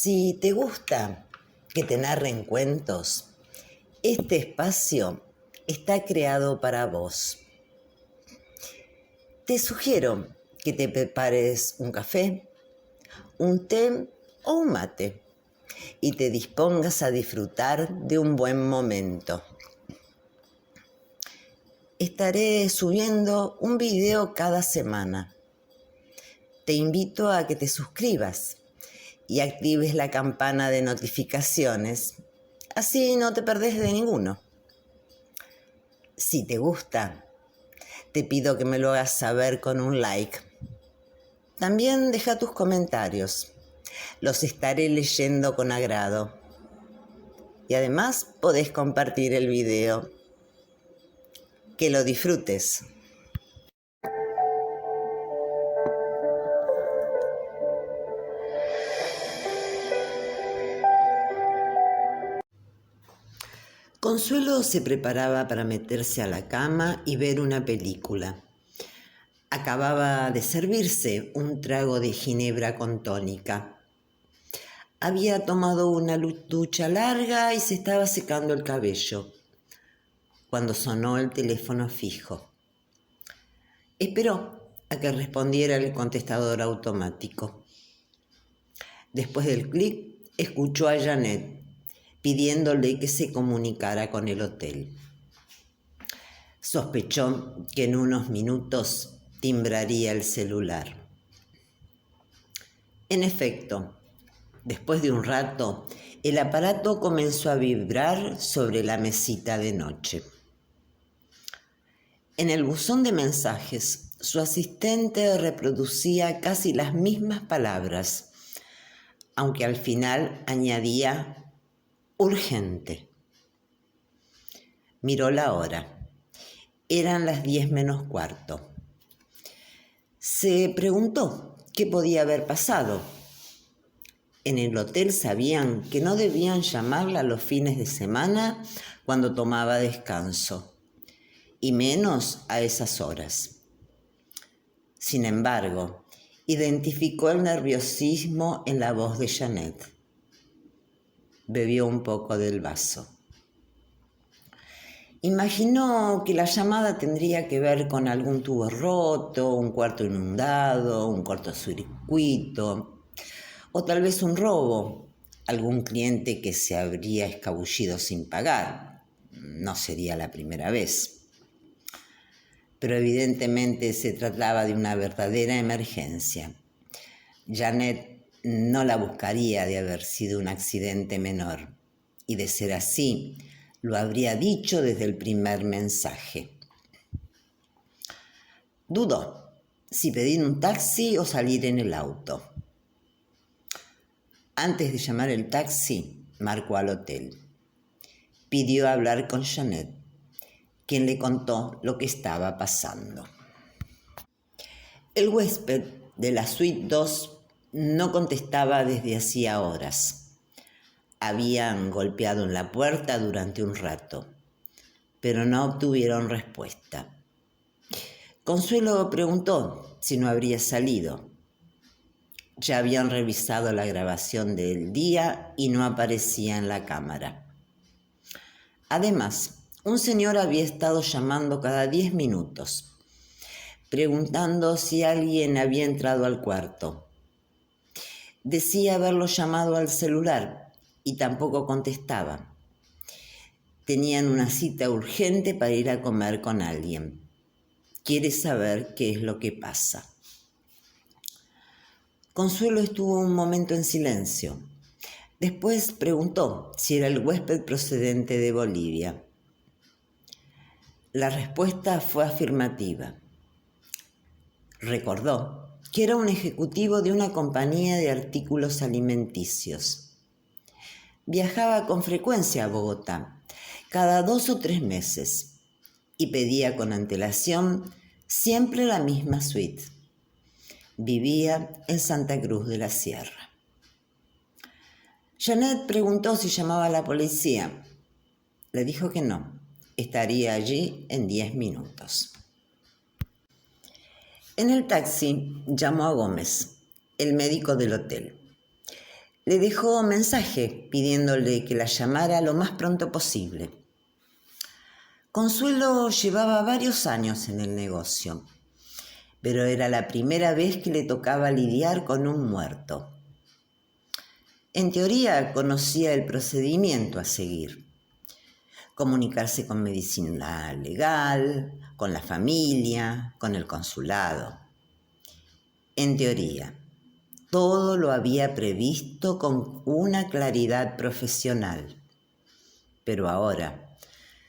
Si te gusta que te narren cuentos, este espacio está creado para vos. Te sugiero que te prepares un café, un té o un mate y te dispongas a disfrutar de un buen momento. Estaré subiendo un video cada semana. Te invito a que te suscribas y actives la campana de notificaciones, así no te perdés de ninguno. Si te gusta, te pido que me lo hagas saber con un like. También deja tus comentarios, los estaré leyendo con agrado. Y además podés compartir el video. Que lo disfrutes. Consuelo se preparaba para meterse a la cama y ver una película. Acababa de servirse un trago de ginebra con tónica. Había tomado una ducha larga y se estaba secando el cabello cuando sonó el teléfono fijo. Esperó a que respondiera el contestador automático. Después del clic, escuchó a Janet pidiéndole que se comunicara con el hotel. Sospechó que en unos minutos timbraría el celular. En efecto, después de un rato, el aparato comenzó a vibrar sobre la mesita de noche. En el buzón de mensajes, su asistente reproducía casi las mismas palabras, aunque al final añadía urgente. Miró la hora. Eran las 10 menos cuarto. Se preguntó qué podía haber pasado. En el hotel sabían que no debían llamarla los fines de semana cuando tomaba descanso, y menos a esas horas. Sin embargo, identificó el nerviosismo en la voz de Janet. Bebió un poco del vaso. Imaginó que la llamada tendría que ver con algún tubo roto, un cuarto inundado, un cortocircuito, o tal vez un robo, algún cliente que se habría escabullido sin pagar. No sería la primera vez. Pero evidentemente se trataba de una verdadera emergencia. Janet no la buscaría de haber sido un accidente menor, y de ser así, lo habría dicho desde el primer mensaje. Dudó si pedir un taxi o salir en el auto. Antes de llamar el taxi, marcó al hotel. Pidió hablar con Janet, quien le contó lo que estaba pasando. El huésped de la suite 2 no contestaba desde hacía horas. Habían golpeado en la puerta durante un rato, pero no obtuvieron respuesta. Consuelo preguntó si no habría salido. Ya habían revisado la grabación del día y no aparecía en la cámara. Además, un señor había estado llamando cada 10 minutos, preguntando si alguien había entrado al cuarto. Decía haberlo llamado al celular y tampoco contestaba. Tenían una cita urgente para ir a comer con alguien. Quiere saber qué es lo que pasa. Consuelo estuvo un momento en silencio. Después preguntó si era el huésped procedente de Bolivia. La respuesta fue afirmativa. Recordó que era un ejecutivo de una compañía de artículos alimenticios. Viajaba con frecuencia a Bogotá, cada 2 o 3 meses, y pedía con antelación siempre la misma suite. Vivía en Santa Cruz de la Sierra. Janet preguntó si llamaba a la policía. Le dijo que no, estaría allí en 10 minutos. En el taxi llamó a Gómez, el médico del hotel. le dejó mensaje pidiéndole que la llamara lo más pronto posible. Consuelo llevaba varios años en el negocio, pero era la primera vez que le tocaba lidiar con un muerto. En teoría conocía el procedimiento a seguir: comunicarse con medicina legal, con la familia, con el consulado. En teoría, todo lo había previsto con una claridad profesional. Pero ahora,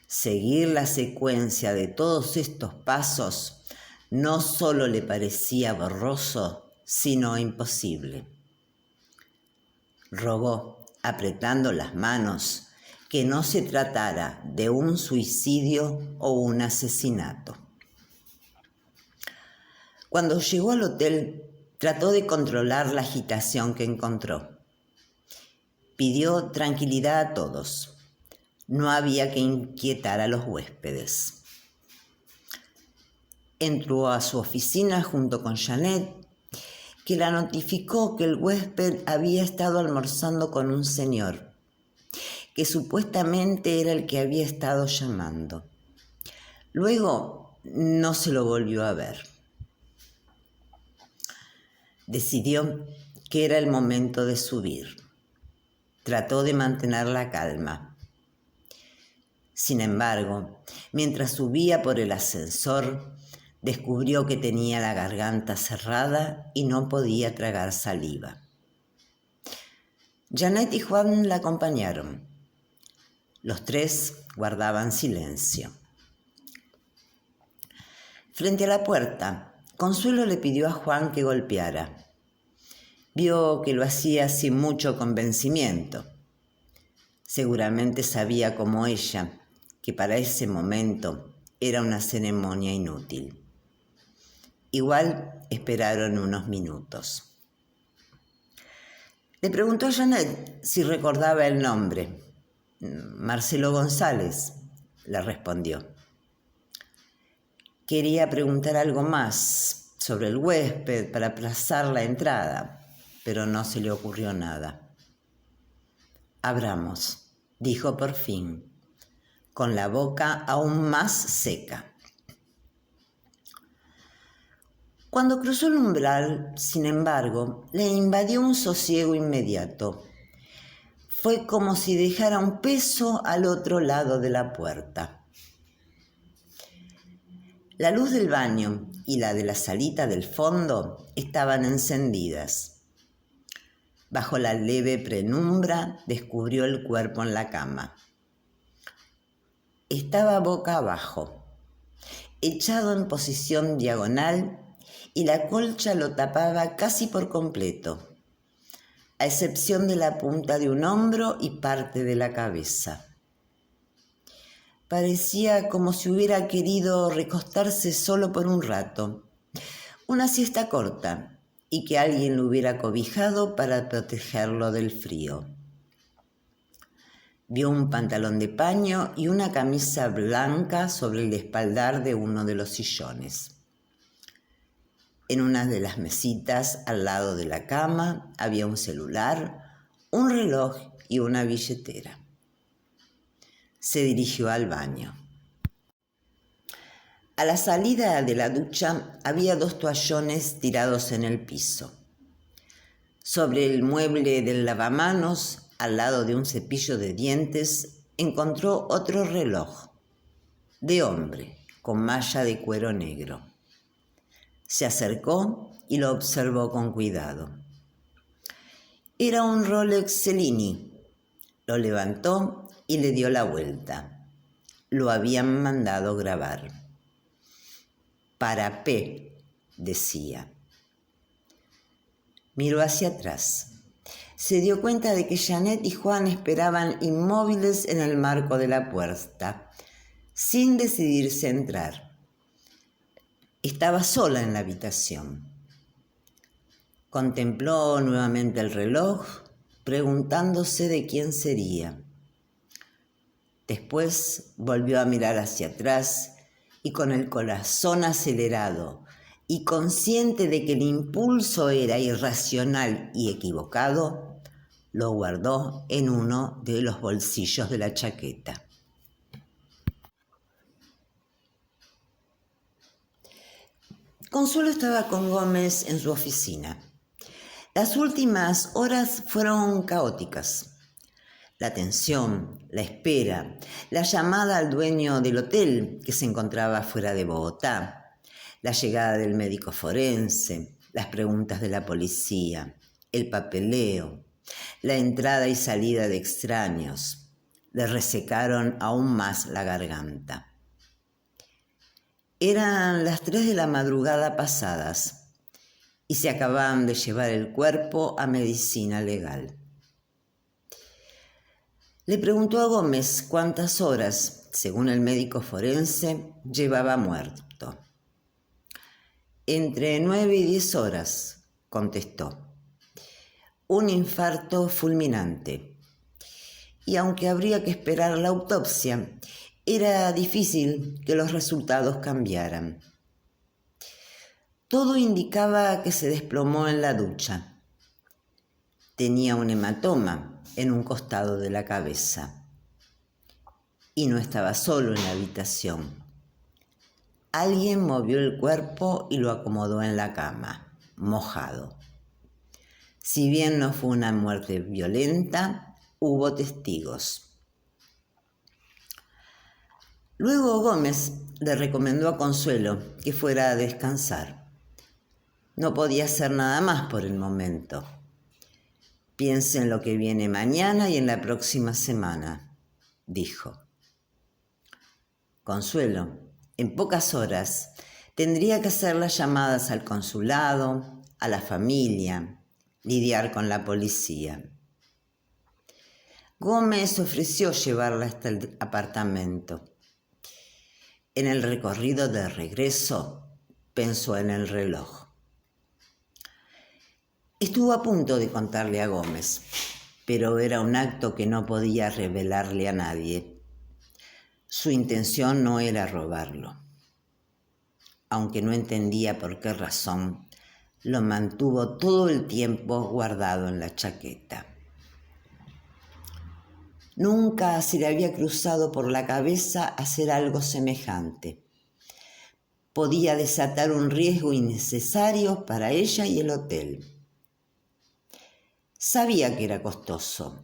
seguir la secuencia de todos estos pasos no solo le parecía borroso, sino imposible. Rogó, apretando las manos, que no se tratara de un suicidio o un asesinato. Cuando llegó al hotel, trató de controlar la agitación que encontró. Pidió tranquilidad a todos. No había que inquietar a los huéspedes. Entró a su oficina junto con Janet, que la notificó que el huésped había estado almorzando con un señor, que supuestamente era el que había estado llamando. Luego no se lo volvió a ver. Decidió que era el momento de subir. Trató de mantener la calma. Sin embargo, mientras subía por el ascensor, descubrió que tenía la garganta cerrada y no podía tragar saliva. Janet y Juan la acompañaron. Los tres guardaban silencio. Frente a la puerta, Consuelo le pidió a Juan que golpeara. Vio que lo hacía sin mucho convencimiento. Seguramente sabía como ella que para ese momento era una ceremonia inútil. Igual esperaron unos minutos. Le preguntó a Janet si recordaba el nombre. Marcelo González, le respondió. Quería preguntar algo más sobre el huésped para aplazar la entrada, pero no se le ocurrió nada. Abramos, dijo por fin, con la boca aún más seca. Cuando cruzó el umbral, sin embargo, le invadió un sosiego inmediato. Fue como si dejara un peso al otro lado de la puerta. La luz del baño y la de la salita del fondo estaban encendidas. Bajo la leve penumbra descubrió el cuerpo en la cama. Estaba boca abajo, echado en posición diagonal, y la colcha lo tapaba casi por completo, a excepción de la punta de un hombro y parte de la cabeza. Parecía como si hubiera querido recostarse solo por un rato, una siesta corta, y que alguien lo hubiera cobijado para protegerlo del frío. Vio un pantalón de paño y una camisa blanca sobre el espaldar de uno de los sillones. En una de las mesitas al lado de la cama había un celular, un reloj y una billetera. Se dirigió al baño. A la salida de la ducha había 2 toallones tirados en el piso. Sobre el mueble del lavamanos, al lado de un cepillo de dientes, encontró otro reloj, de hombre, con malla de cuero negro. Se acercó y lo observó con cuidado. Era un Rolex Cellini. Lo levantó y le dio la vuelta. Lo habían mandado grabar. Para P, decía. Miró hacia atrás. Se dio cuenta de que Janet y Juan esperaban inmóviles en el marco de la puerta, sin decidirse a entrar. Estaba sola en la habitación. Contempló nuevamente el reloj, preguntándose de quién sería. Después volvió a mirar hacia atrás y con el corazón acelerado y consciente de que el impulso era irracional y equivocado, Lo guardó en uno de los bolsillos de la chaqueta. Consuelo estaba con Gómez en su oficina. Las últimas horas fueron caóticas. La tensión, la espera, la llamada al dueño del hotel que se encontraba fuera de Bogotá, la llegada del médico forense, las preguntas de la policía, el papeleo, la entrada y salida de extraños, le resecaron aún más la garganta. Eran las 3 de la madrugada pasadas y se acababan de llevar el cuerpo a medicina legal. Le preguntó a Gómez cuántas horas, según el médico forense, llevaba muerto. Entre 9 y 10 horas, contestó. Un infarto fulminante. Y aunque habría que esperar la autopsia, era difícil que los resultados cambiaran. Todo indicaba que se desplomó en la ducha. Tenía un hematoma en un costado de la cabeza. Y no estaba solo en la habitación. Alguien movió el cuerpo y lo acomodó en la cama, mojado. Si bien no fue una muerte violenta, hubo testigos. Luego Gómez le recomendó a Consuelo que fuera a descansar. No podía hacer nada más por el momento. Piense en lo que viene mañana y en la próxima semana, dijo. Consuelo, en pocas horas, tendría que hacer las llamadas al consulado, a la familia, lidiar con la policía. Gómez ofreció llevarla hasta el apartamento. En el recorrido de regreso, pensó en el reloj. Estuvo a punto de contarle a Gómez, pero era un acto que no podía revelarle a nadie. Su intención no era robarlo. Aunque no entendía por qué razón, lo mantuvo todo el tiempo guardado en la chaqueta. Nunca se le había cruzado por la cabeza hacer algo semejante. Podía desatar un riesgo innecesario para ella y el hotel. Sabía que era costoso,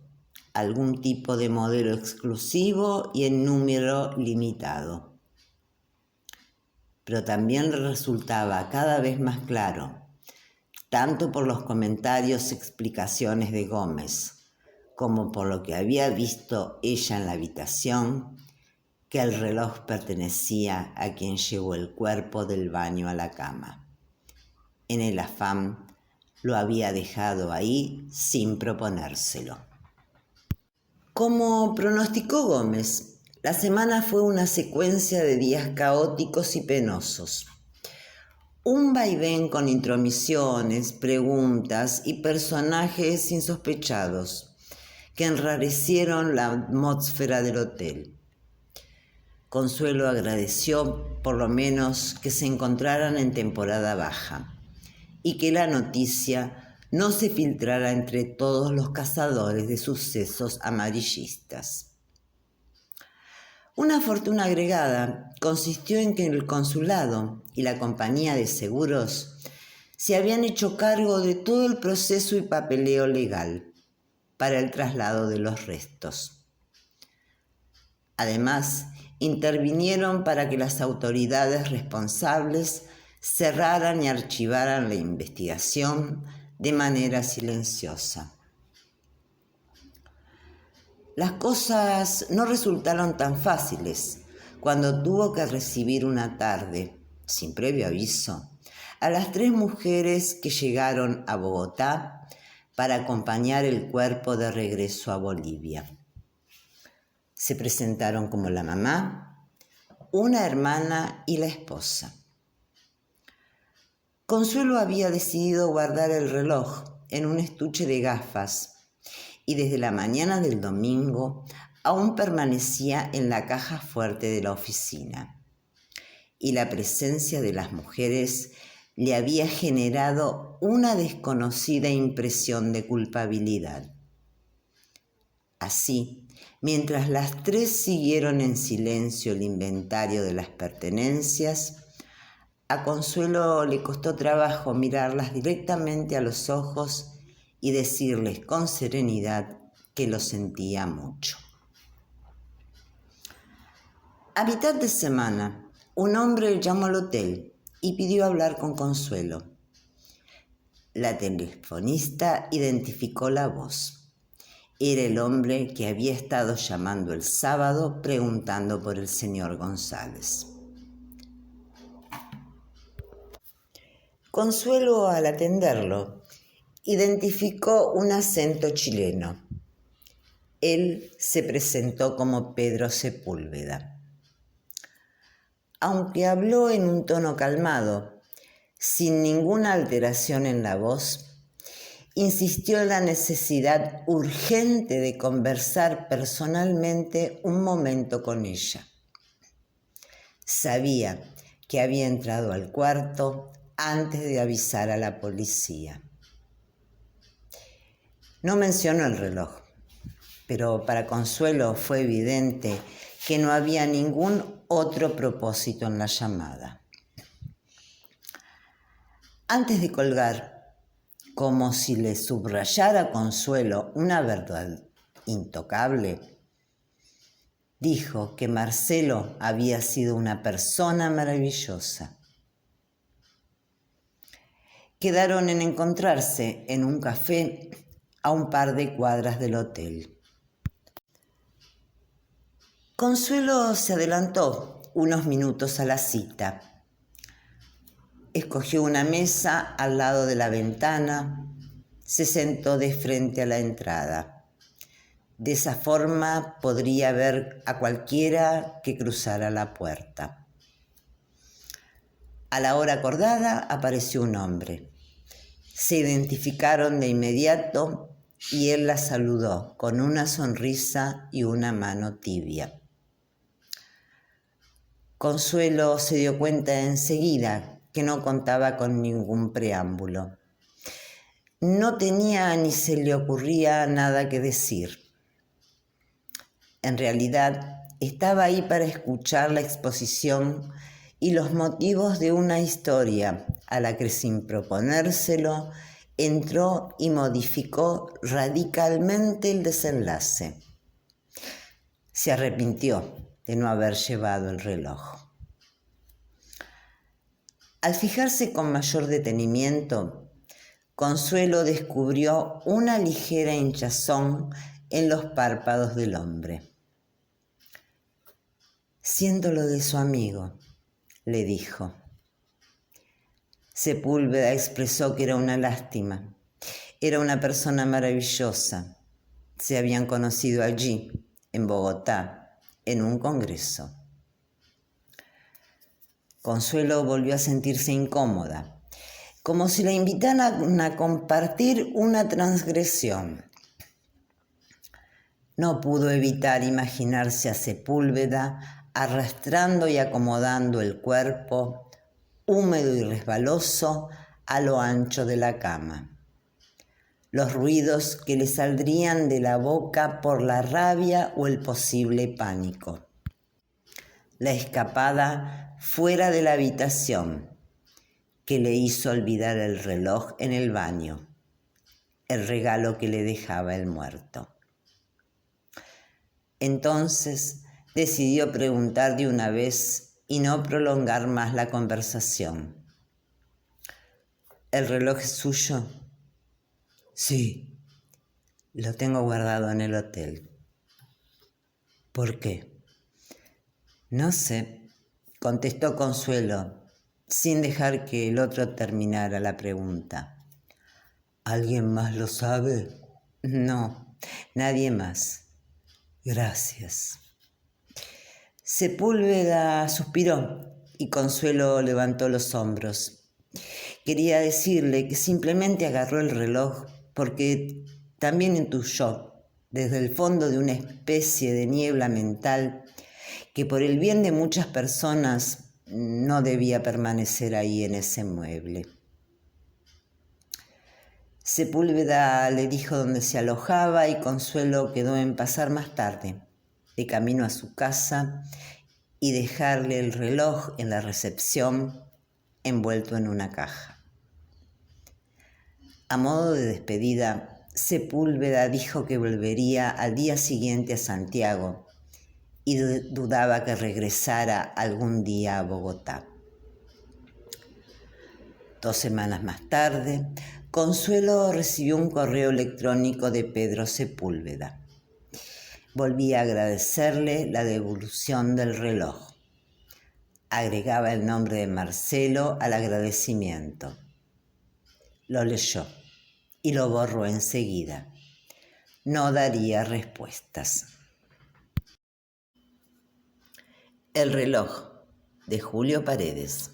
algún tipo de modelo exclusivo y en número limitado. Pero también le resultaba cada vez más claro, tanto por los comentarios y explicaciones de Gómez, como por lo que había visto ella en la habitación, que el reloj pertenecía a quien llevó el cuerpo del baño a la cama. En el afán, lo había dejado ahí sin proponérselo. Como pronosticó Gómez, la semana fue una secuencia de días caóticos y penosos. Un vaivén con intromisiones, preguntas y personajes insospechados que enrarecieron la atmósfera del hotel. Consuelo agradeció por lo menos que se encontraran en temporada baja y que la noticia no se filtrara entre todos los cazadores de sucesos amarillistas. Una fortuna agregada consistió en que el consulado y la compañía de seguros se habían hecho cargo de todo el proceso y papeleo legal para el traslado de los restos. Además, intervinieron para que las autoridades responsables cerraran y archivaran la investigación de manera silenciosa. Las cosas no resultaron tan fáciles cuando tuvo que recibir una tarde, sin previo aviso, a las 3 mujeres que llegaron a Bogotá para acompañar el cuerpo de regreso a Bolivia. Se presentaron como la mamá, una hermana y la esposa. Consuelo había decidido guardar el reloj en un estuche de gafas y desde la mañana del domingo aún permanecía en la caja fuerte de la oficina. Y la presencia de las mujeres le había generado una desconocida impresión de culpabilidad. Así, mientras las tres siguieron en silencio el inventario de las pertenencias, a Consuelo le costó trabajo mirarlas directamente a los ojos y decirles con serenidad que lo sentía mucho. A mitad de semana, un hombre llamó al hotel y pidió hablar con Consuelo. La telefonista identificó la voz. Era el hombre que había estado llamando el sábado preguntando por el señor González. Consuelo, al atenderlo, identificó un acento chileno. Él se presentó como Pedro Sepúlveda. Aunque habló en un tono calmado, sin ninguna alteración en la voz, insistió en la necesidad urgente de conversar personalmente un momento con ella. Sabía que había entrado al cuarto antes de avisar a la policía. No mencionó el reloj, pero para Consuelo fue evidente que no había ningún otro propósito en la llamada. Antes de colgar, como si le subrayara a Consuelo una verdad intocable, dijo que Marcelo había sido una persona maravillosa. Quedaron en encontrarse en un café a un par de cuadras del hotel. Consuelo se adelantó unos minutos a la cita. Escogió una mesa al lado de la ventana, se sentó de frente a la entrada. De esa forma podría ver a cualquiera que cruzara la puerta. A la hora acordada apareció un hombre. Se identificaron de inmediato y él la saludó con una sonrisa y una mano tibia. Consuelo se dio cuenta enseguida que no contaba con ningún preámbulo. No tenía ni se le ocurría nada que decir. En realidad, estaba ahí para escuchar la exposición y los motivos de una historia a la que sin proponérselo entró y modificó radicalmente el desenlace. Se arrepintió de no haber llevado el reloj. Al fijarse con mayor detenimiento, Consuelo descubrió una ligera hinchazón en los párpados del hombre. Siento lo de su amigo, le dijo. Sepúlveda expresó que era una lástima. Era una persona maravillosa. Se habían conocido allí, en Bogotá, en un congreso. Consuelo volvió a sentirse incómoda, como si la invitaran a compartir una transgresión. No pudo evitar imaginarse a Sepúlveda arrastrando y acomodando el cuerpo, húmedo y resbaloso, a lo ancho de la cama. Los ruidos que le saldrían de la boca por la rabia o el posible pánico. La escapada fuera de la habitación, que le hizo olvidar el reloj en el baño, el regalo que le dejaba el muerto. Entonces decidió preguntar de una vez y no prolongar más la conversación. ¿El reloj es suyo? Sí, lo tengo guardado en el hotel. ¿Por qué? No sé, contestó Consuelo, sin dejar que el otro terminara la pregunta. ¿Alguien más lo sabe? No, nadie más. Gracias. Sepúlveda suspiró y Consuelo levantó los hombros. Quería decirle que simplemente agarró el reloj porque también intuyó, desde el fondo de una especie de niebla mental, que por el bien de muchas personas no debía permanecer ahí en ese mueble. Sepúlveda le dijo dónde se alojaba y Consuelo quedó en pasar más tarde, de camino a su casa, y dejarle el reloj en la recepción envuelto en una caja. A modo de despedida, Sepúlveda dijo que volvería al día siguiente a Santiago y dudaba que regresara algún día a Bogotá. 2 semanas más tarde, Consuelo recibió un correo electrónico de Pedro Sepúlveda. Volvía a agradecerle la devolución del reloj. Agregaba el nombre de Marcelo al agradecimiento. Lo leyó y lo borró enseguida. No daría respuestas. El reloj, de Julio Paredes.